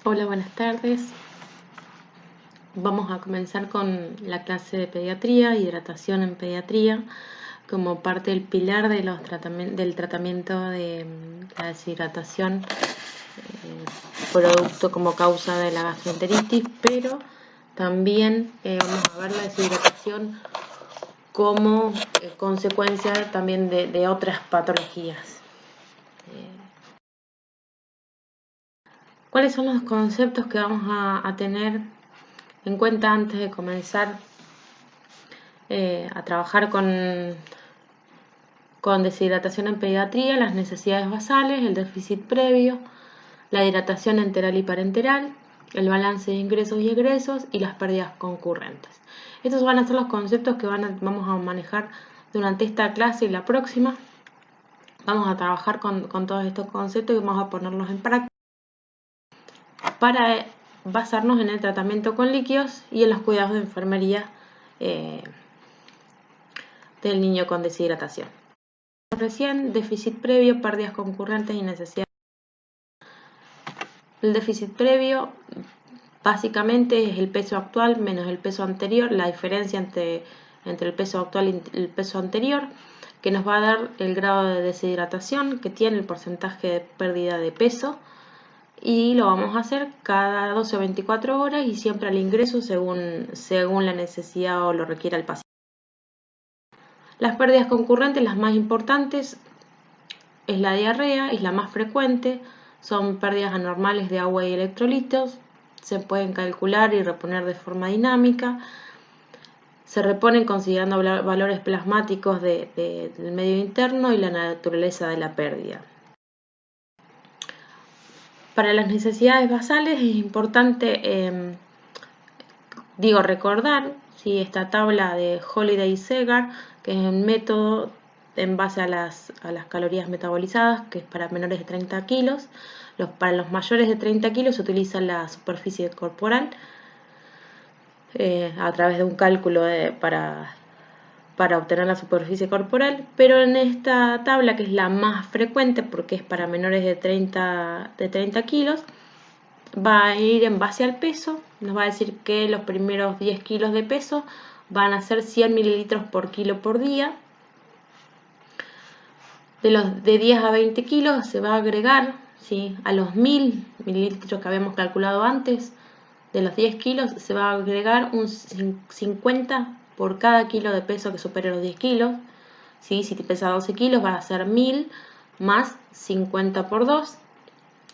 Hola, buenas tardes. Vamos a comenzar con la clase de pediatría, hidratación en pediatría, como parte del pilar de del tratamiento de la deshidratación, producto como causa de la gastroenteritis, pero también vamos a ver la deshidratación como consecuencia también de otras patologías. ¿Cuáles son los conceptos que vamos a tener en cuenta antes de comenzar a trabajar con deshidratación en pediatría? Las necesidades basales, el déficit previo, la hidratación enteral y parenteral, el balance de ingresos y egresos y las pérdidas concurrentes. Estos van a ser los conceptos que vamos a manejar durante esta clase y la próxima. Vamos a trabajar con todos estos conceptos y vamos a ponerlos en práctica para basarnos en el tratamiento con líquidos y en los cuidados de enfermería del niño con deshidratación. Recién, déficit previo, pérdidas concurrentes y necesidades. El déficit previo básicamente es el peso actual menos el peso anterior, la diferencia entre el peso actual y el peso anterior, que nos va a dar el grado de deshidratación que tiene, el porcentaje de pérdida de peso, y lo vamos a hacer cada 12 o 24 horas y siempre al ingreso según la necesidad o lo requiera el paciente. Las pérdidas concurrentes, las más importantes, es la diarrea, es la más frecuente, son pérdidas anormales de agua y electrolitos, se pueden calcular y reponer de forma dinámica, se reponen considerando valores plasmáticos del medio interno y la naturaleza de la pérdida. Para las necesidades basales es importante recordar esta tabla de Holliday y Segar, que es un método en base a las calorías metabolizadas, que es para menores de 30 kilos. Para los mayores de 30 kilos se utiliza la superficie corporal a través de un cálculo para obtener la superficie corporal, pero en esta tabla, que es la más frecuente porque es para menores de 30 kilos, va a ir en base al peso. Nos va a decir que los primeros 10 kilos de peso van a ser 100 mililitros por kilo por día. De 10 a 20 kilos se va a agregar, ¿sí?, a los 1000 mililitros que habíamos calculado antes. De los 10 kilos se va a agregar un 50 por cada kilo de peso que supere los 10 kilos. ¿Sí? Si te pesa 12 kilos va a ser 1000 más 50 por 2.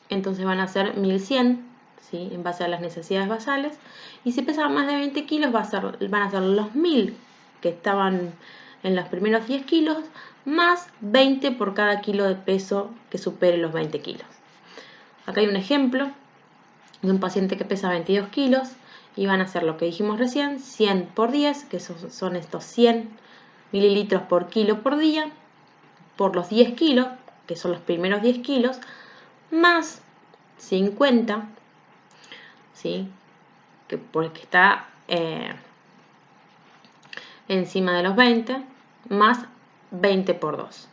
Entonces van a ser 1100, ¿sí?, en base a las necesidades basales. Y si pesa más de 20 kilos van a ser los 1000 que estaban en los primeros 10 kilos más 20 por cada kilo de peso que supere los 20 kilos. Acá hay un ejemplo de un paciente que pesa 22 kilos y van a ser lo que dijimos recién, 100 por 10, que son estos 100 mililitros por kilo por día, por los 10 kilos, que son los primeros 10 kilos, más 50, ¿sí?, porque está encima de los 20, más 20 por 2.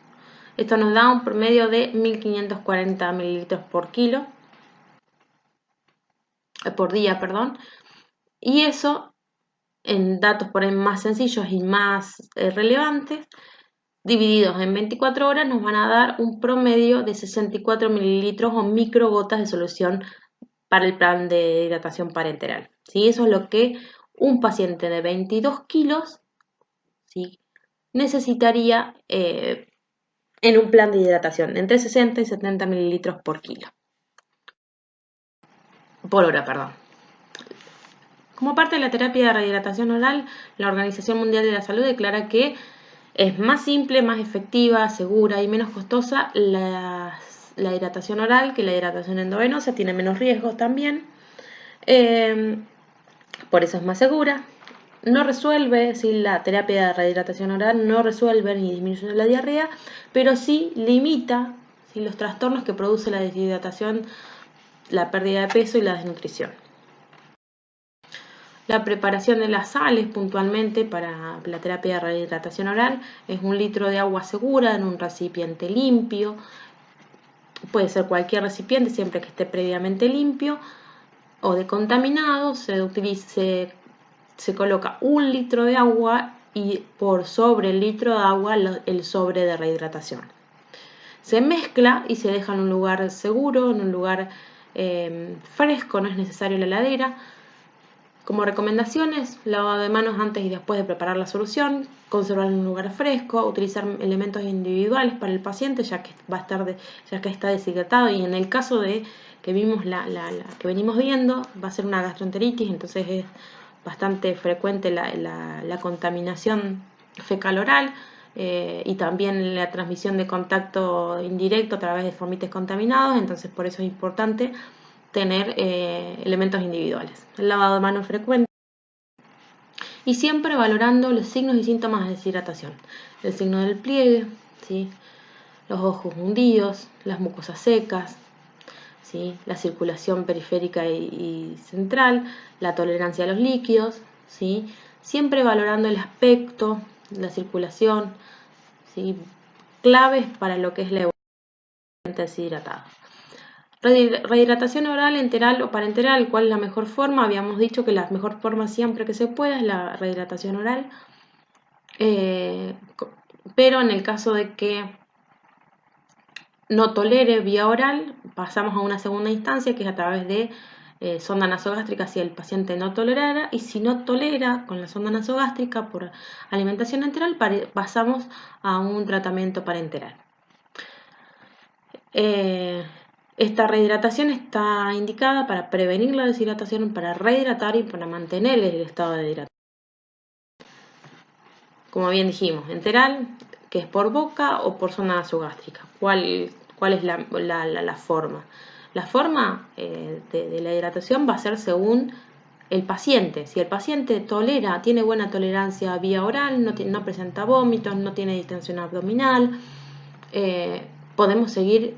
Esto nos da un promedio de 1540 mililitros por kilo, por día, perdón. Y eso, en datos por ahí más sencillos y más relevantes, divididos en 24 horas, nos van a dar un promedio de 64 mililitros o microgotas de solución para el plan de hidratación parenteral. ¿Sí? Eso es lo que un paciente de 22 kilos, ¿sí?, necesitaría en un plan de hidratación, entre 60 y 70 mililitros por hora, perdón. Como parte de la terapia de rehidratación oral, la Organización Mundial de la Salud declara que es más simple, más efectiva, segura y menos costosa la hidratación oral que la hidratación endovenosa, tiene menos riesgos también, por eso es más segura. No resuelve, la terapia de rehidratación oral no resuelve ni disminuye la diarrea, pero sí limita los trastornos que produce la deshidratación, la pérdida de peso y la desnutrición. La preparación de las sales puntualmente para la terapia de rehidratación oral es 1 litro de agua segura en un recipiente limpio. Puede ser cualquier recipiente siempre que esté previamente limpio. o de contaminado, se coloca 1 litro de agua y por sobre el litro de agua el sobre de rehidratación. Se mezcla y se deja en un lugar seguro, en un lugar fresco, no es necesario la heladera. Como recomendaciones, lavado de manos antes y después de preparar la solución, conservar en un lugar fresco, utilizar elementos individuales para el paciente ya que ya que está deshidratado, y en el caso de que vimos que venimos viendo, va a ser una gastroenteritis, entonces es bastante frecuente la contaminación fecal oral y también la transmisión de contacto indirecto a través de fomites contaminados, entonces por eso es importante tener elementos individuales. El lavado de manos frecuente y siempre valorando los signos y síntomas de deshidratación. El signo del pliegue, ¿sí? Los ojos hundidos, las mucosas secas, ¿sí? La circulación periférica y central, la tolerancia a los líquidos, ¿sí? Siempre valorando el aspecto, la circulación, ¿sí? Claves para lo que es la evolución deshidratada. Rehidratación oral, enteral o parenteral, ¿cuál es la mejor forma? Habíamos dicho que la mejor forma siempre que se pueda es la rehidratación oral, pero en el caso de que no tolere vía oral, pasamos a una segunda instancia que es a través de sonda nasogástrica si el paciente no tolerara, y si no tolera con la sonda nasogástrica por alimentación enteral, pasamos a un tratamiento parenteral. Esta rehidratación está indicada para prevenir la deshidratación, para rehidratar y para mantener el estado de hidratación. Como bien dijimos, enteral, que es por boca o por sonda nasogástrica. ¿Cuál es la forma? La forma de la hidratación va a ser según el paciente. Si el paciente tiene buena tolerancia vía oral, no presenta vómitos, no tiene distensión abdominal, podemos seguir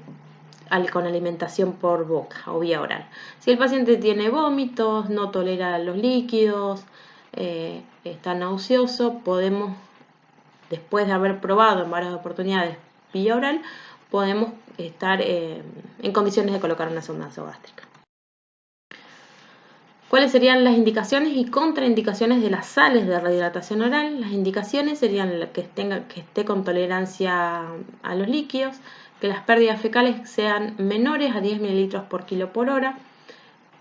con alimentación por boca o vía oral. Si el paciente tiene vómitos, no tolera los líquidos, está nauseoso, podemos, después de haber probado en varias oportunidades vía oral, podemos estar en condiciones de colocar una sonda nasogástrica. ¿Cuáles serían las indicaciones y contraindicaciones de las sales de rehidratación oral? Las indicaciones serían que esté con tolerancia a los líquidos, que las pérdidas fecales sean menores a 10 mililitros por kilo por hora,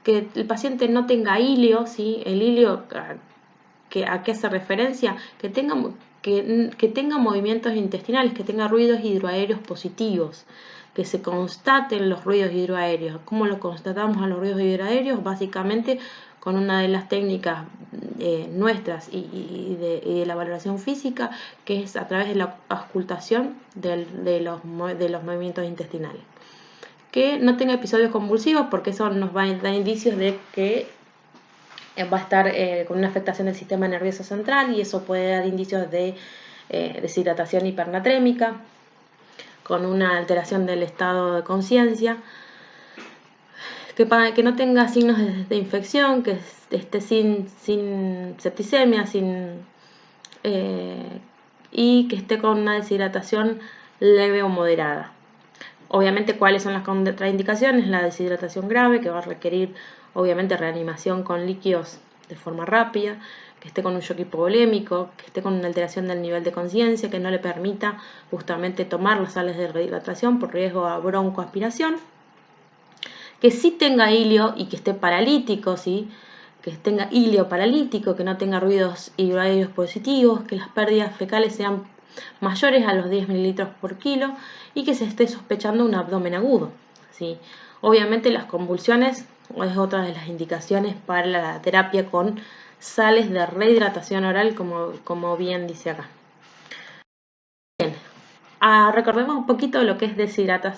que el paciente no tenga hilio, ¿sí? El hilio, ¿a qué hace referencia? Que tenga movimientos intestinales, que tenga ruidos hidroaéreos positivos, que se constaten los ruidos hidroaéreos. ¿Cómo lo constatamos a los ruidos hidroaéreos? Básicamente con una de las técnicas nuestras y de la valoración física, que es a través de la auscultación de los movimientos intestinales. Que no tenga episodios convulsivos, porque eso nos va a dar indicios de que va a estar con una afectación del sistema nervioso central, y eso puede dar indicios de deshidratación hipernatrémica, con una alteración del estado de conciencia, que no tenga signos de infección, que esté sin septicemia, y que esté con una deshidratación leve o moderada. Obviamente, ¿cuáles son las contraindicaciones? La deshidratación grave, que va a requerir obviamente reanimación con líquidos de forma rápida, que esté con un shock hipovolémico, que esté con una alteración del nivel de conciencia, que no le permita justamente tomar las sales de rehidratación por riesgo a broncoaspiración, que sí tenga hilio y que esté paralítico, ¿sí? Que tenga hilio paralítico, que no tenga ruidos hidroaéreos positivos, que las pérdidas fecales sean mayores a los 10 mililitros por kilo y que se esté sospechando un abdomen agudo, ¿sí? Obviamente las convulsiones es otra de las indicaciones para la terapia con sales de rehidratación oral, como bien dice acá. Bien, recordemos un poquito lo que es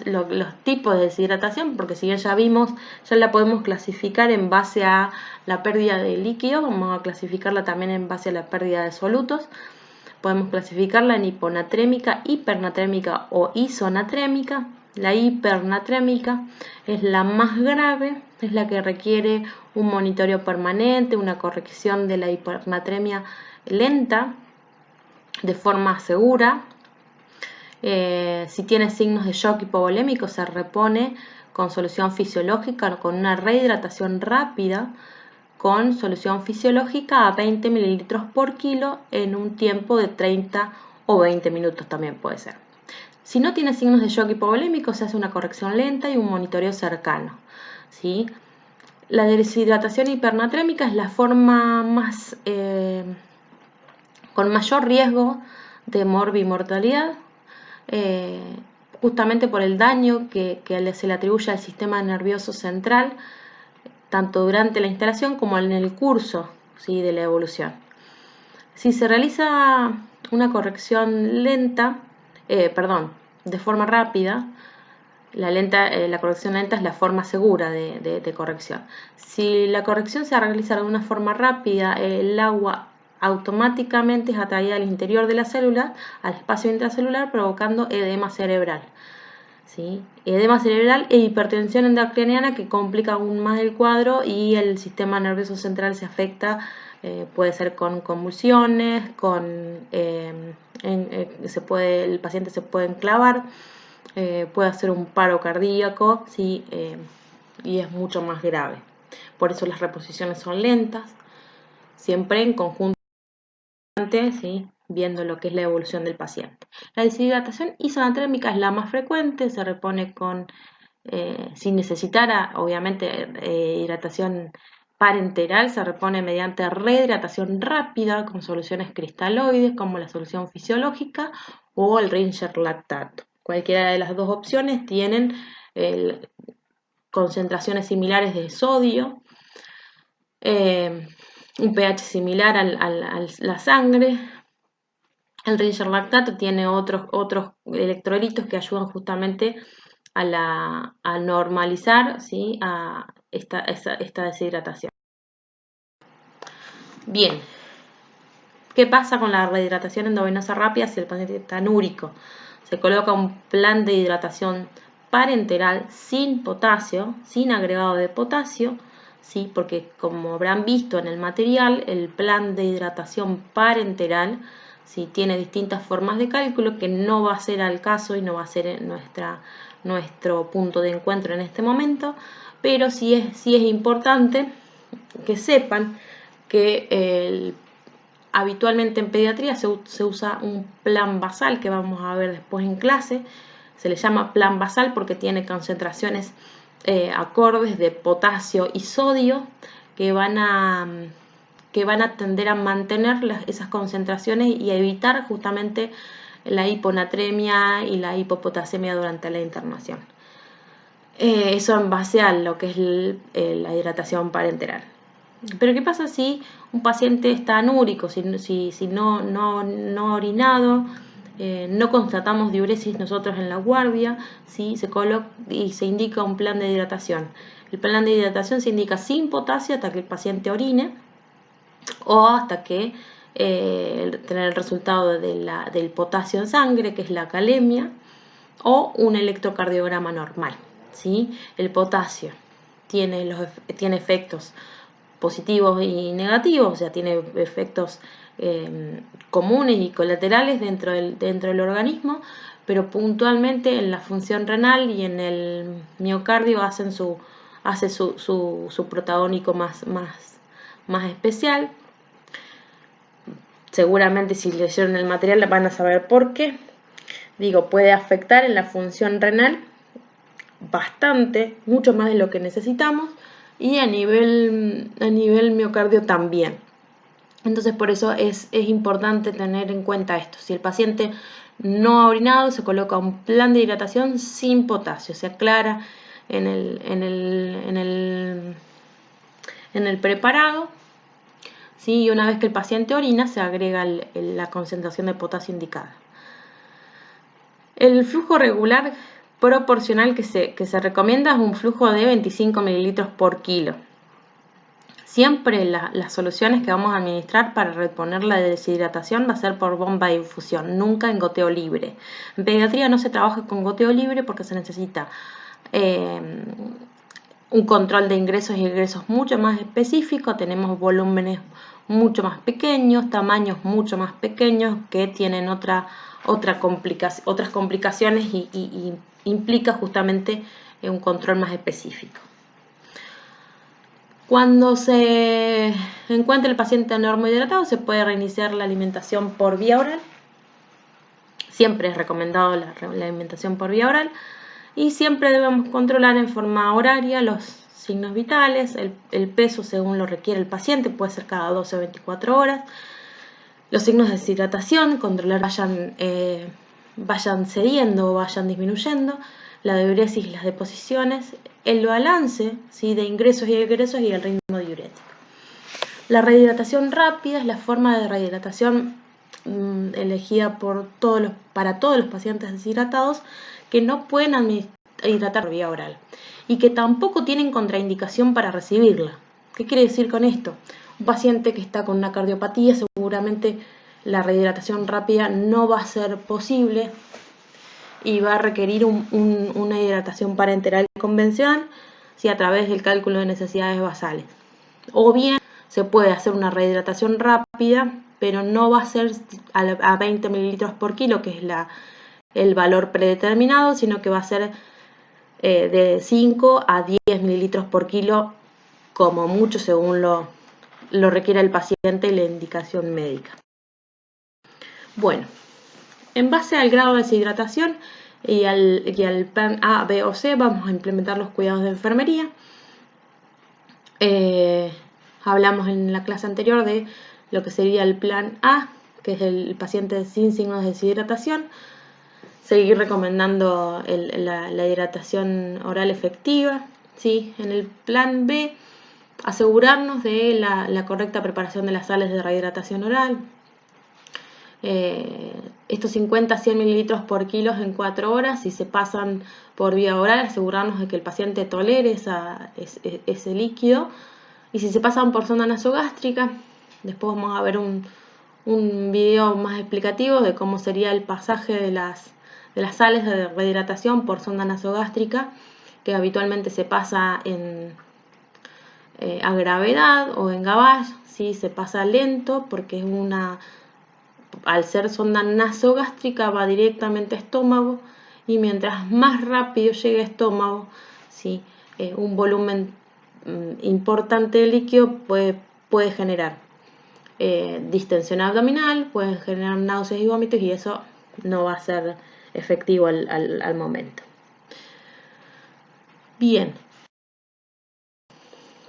los tipos de deshidratación, porque si bien ya vimos, ya la podemos clasificar en base a la pérdida de líquido, vamos a clasificarla también en base a la pérdida de solutos. Podemos clasificarla en hiponatrémica, hipernatrémica o isonatrémica. La hipernatrémica es la más grave, es la que requiere un monitoreo permanente, una corrección de la hipernatremia lenta, de forma segura. Si tiene signos de shock hipovolémico, se repone con solución fisiológica, con una rehidratación rápida, con solución fisiológica a 20 mililitros por kilo en un tiempo de 30 o 20 minutos también puede ser. Si no tiene signos de shock hipovolémico, se hace una corrección lenta y un monitoreo cercano, ¿sí? La deshidratación hipernatrémica es la forma más, con mayor riesgo de morbimortalidad, justamente por el daño que se le atribuye al sistema nervioso central, tanto durante la instalación como en el curso, ¿sí?, de la evolución. Si se realiza una corrección lenta, de forma rápida, la corrección lenta es la forma segura de corrección. Si la corrección se realiza de una forma rápida, el agua automáticamente es atraída al interior de la célula, al espacio intracelular, provocando edema cerebral. ¿Sí? Edema cerebral e hipertensión endocrinal que complica aún más el cuadro y el sistema nervioso central se afecta, puede ser con convulsiones, el paciente se puede enclavar, puede hacer un paro cardíaco, ¿sí? Y es mucho más grave. Por eso las reposiciones son lentas, siempre en conjunto, ¿sí?, viendo lo que es la evolución del paciente. La deshidratación isonatrémica es la más frecuente, se repone sin necesitar, obviamente, hidratación parenteral, se repone mediante rehidratación rápida con soluciones cristaloides como la solución fisiológica o el Ringer lactato. Cualquiera de las dos opciones tienen concentraciones similares de sodio, un pH similar a la sangre. El Ringer lactato tiene otros electrolitos que ayudan justamente a normalizar, ¿sí?, a esta deshidratación. Bien, ¿qué pasa con la rehidratación endovenosa rápida si el paciente está anúrico? Se coloca un plan de hidratación parenteral sin potasio, sin agregado de potasio, ¿sí?, porque como habrán visto en el material, el plan de hidratación parenteral, ¿sí?, tiene distintas formas de cálculo que no va a ser al caso y no va a ser nuestro punto de encuentro en este momento, pero sí es importante que sepan que habitualmente en pediatría se usa un plan basal que vamos a ver después en clase. Se le llama plan basal porque tiene concentraciones acordes de potasio y sodio que van a tender a mantener esas concentraciones y a evitar justamente la hiponatremia y la hipopotasemia durante la internación. Eso en base a lo que es la hidratación parenteral. Pero ¿qué pasa si un paciente está anúrico, si no ha orinado, no constatamos diuresis nosotros en la guardia, ¿sí?, y se indica un plan de hidratación? El plan de hidratación se indica sin potasio hasta que el paciente orine o hasta que tener el resultado del potasio en sangre, que es la calemia, o un electrocardiograma normal, ¿sí? El potasio tiene efectos positivos y negativos, o sea, tiene efectos comunes y colaterales dentro del organismo, pero puntualmente en la función renal y en el miocardio hace su protagónico más especial. Seguramente si leyeron el material van a saber por qué. Digo, puede afectar en la función renal bastante, mucho más de lo que necesitamos, y a nivel miocardio también. Entonces por eso es importante tener en cuenta esto. Si el paciente no ha orinado, se coloca un plan de hidratación sin potasio, se aclara en el preparado, ¿sí? Y una vez que el paciente orina se agrega la concentración de potasio indicada. El flujo regular proporcional que se recomienda es un flujo de 25 mililitros por kilo. Siempre las soluciones que vamos a administrar para reponer la deshidratación va a ser por bomba de infusión, nunca en goteo libre. En pediatría no se trabaja con goteo libre porque se necesita un control de ingresos y egresos mucho más específico, tenemos volúmenes mucho más pequeños, tamaños mucho más pequeños que tienen otras complicaciones y implica justamente un control más específico. Cuando se encuentre el paciente normohidratado, se puede reiniciar la alimentación por vía oral. Siempre es recomendado la alimentación por vía oral. Y siempre debemos controlar en forma horaria los signos vitales, el peso según lo requiere el paciente, puede ser cada 12 o 24 horas. Los signos de deshidratación, controlar vayan cediendo o vayan disminuyendo, la diuresis y las deposiciones, el balance, ¿sí?, de ingresos y egresos y el ritmo diurético. La rehidratación rápida es la forma de rehidratación elegida para todos los pacientes deshidratados que no pueden hidratar por vía oral y que tampoco tienen contraindicación para recibirla. ¿Qué quiere decir con esto? Un paciente que está con una cardiopatía, seguramente la rehidratación rápida no va a ser posible y va a requerir una hidratación parenteral convencional, ¿sí?, a través del cálculo de necesidades basales. O bien se puede hacer una rehidratación rápida, pero no va a ser a 20 mililitros por kilo, que es el valor predeterminado, sino que va a ser de 5 a 10 mililitros por kilo, como mucho, según lo requiera el paciente y la indicación médica. Bueno, en base al grado de deshidratación y al plan A, B o C, vamos a implementar los cuidados de enfermería. Hablamos en la clase anterior de lo que sería el plan A, que es el paciente sin signos de deshidratación. Seguir recomendando la hidratación oral efectiva, ¿sí? En el plan B, asegurarnos de la correcta preparación de las sales de rehidratación oral. Estos 50 a 100 mililitros por kilo en 4 horas, si se pasan por vía oral, asegurarnos de que el paciente tolere ese líquido. Y si se pasan por sonda nasogástrica, después vamos a ver un video más explicativo de cómo sería el pasaje de las sales de rehidratación por sonda nasogástrica, que habitualmente se pasa a gravedad o en gavage, ¿sí? Se pasa lento porque al ser sonda nasogástrica va directamente a estómago, y mientras más rápido llegue a estómago, ¿sí?, un volumen importante de líquido puede generar distensión abdominal, puede generar náuseas y vómitos, y eso no va a ser efectivo al momento. Bien,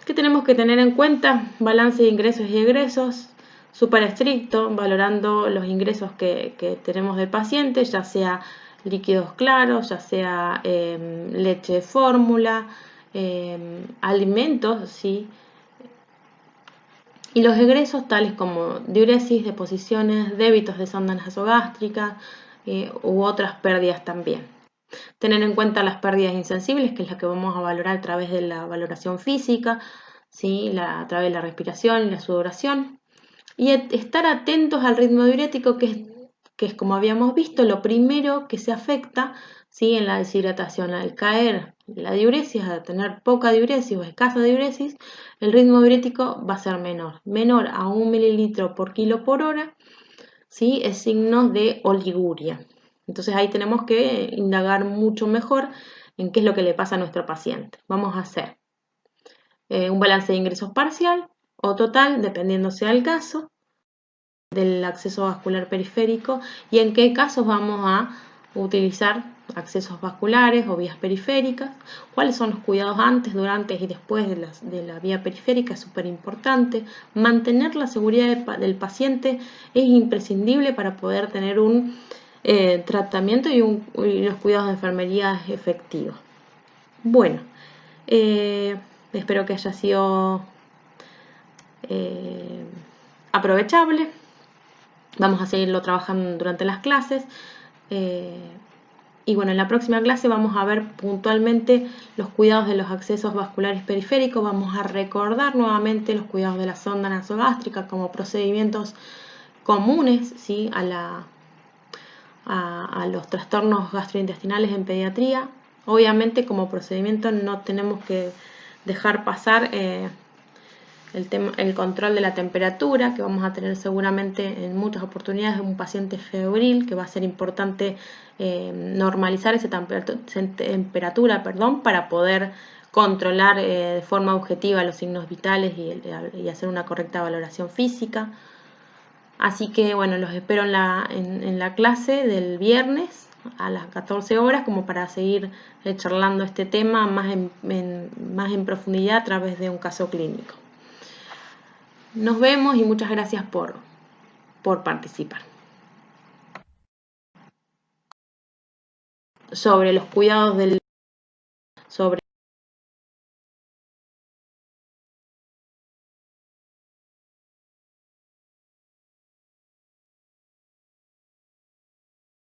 ¿qué tenemos que tener en cuenta? Balance de ingresos y egresos súper estricto, valorando los ingresos que tenemos del paciente, ya sea líquidos claros, ya sea leche de fórmula, alimentos, ¿sí?, y los egresos tales como diuresis, deposiciones, débitos de sonda nasogástrica u otras pérdidas también. Tener en cuenta las pérdidas insensibles, que es la que vamos a valorar a través de la valoración física, ¿sí?, a través de la respiración y la sudoración. Y estar atentos al ritmo diurético, que es como habíamos visto, lo primero que se afecta, ¿sí?, en la deshidratación. Al caer la diuresis, a tener poca diuresis o escasa diuresis, el ritmo diurético va a ser menor a 1 mililitro por kilo por hora, ¿sí?, es signo de oliguria. Entonces ahí tenemos que indagar mucho mejor en qué es lo que le pasa a nuestro paciente. Vamos a hacer un balance de ingresos parcial o total, dependiendo sea el caso, del acceso vascular periférico, y en qué casos vamos a utilizar accesos vasculares o vías periféricas, cuáles son los cuidados antes, durante y después de la vía periférica. Es súper importante. Mantener la seguridad del paciente es imprescindible para poder tener un tratamiento y los cuidados de enfermería efectivos. Bueno, espero que haya sido aprovechable. Vamos a seguirlo trabajando durante las clases. Y bueno, en la próxima clase vamos a ver puntualmente los cuidados de los accesos vasculares periféricos. Vamos a recordar nuevamente los cuidados de la sonda nasogástrica como procedimientos comunes, ¿sí?, a los trastornos gastrointestinales en pediatría. Obviamente, como procedimiento no tenemos que dejar pasar el control de la temperatura, que vamos a tener seguramente en muchas oportunidades un paciente febril, que va a ser importante normalizar esa temperatura, para poder controlar de forma objetiva los signos vitales y hacer una correcta valoración física. Así que bueno, los espero en la clase del viernes a las 14 horas como para seguir charlando este tema más en profundidad a través de un caso clínico. Nos vemos y muchas gracias por participar. Sobre los cuidados del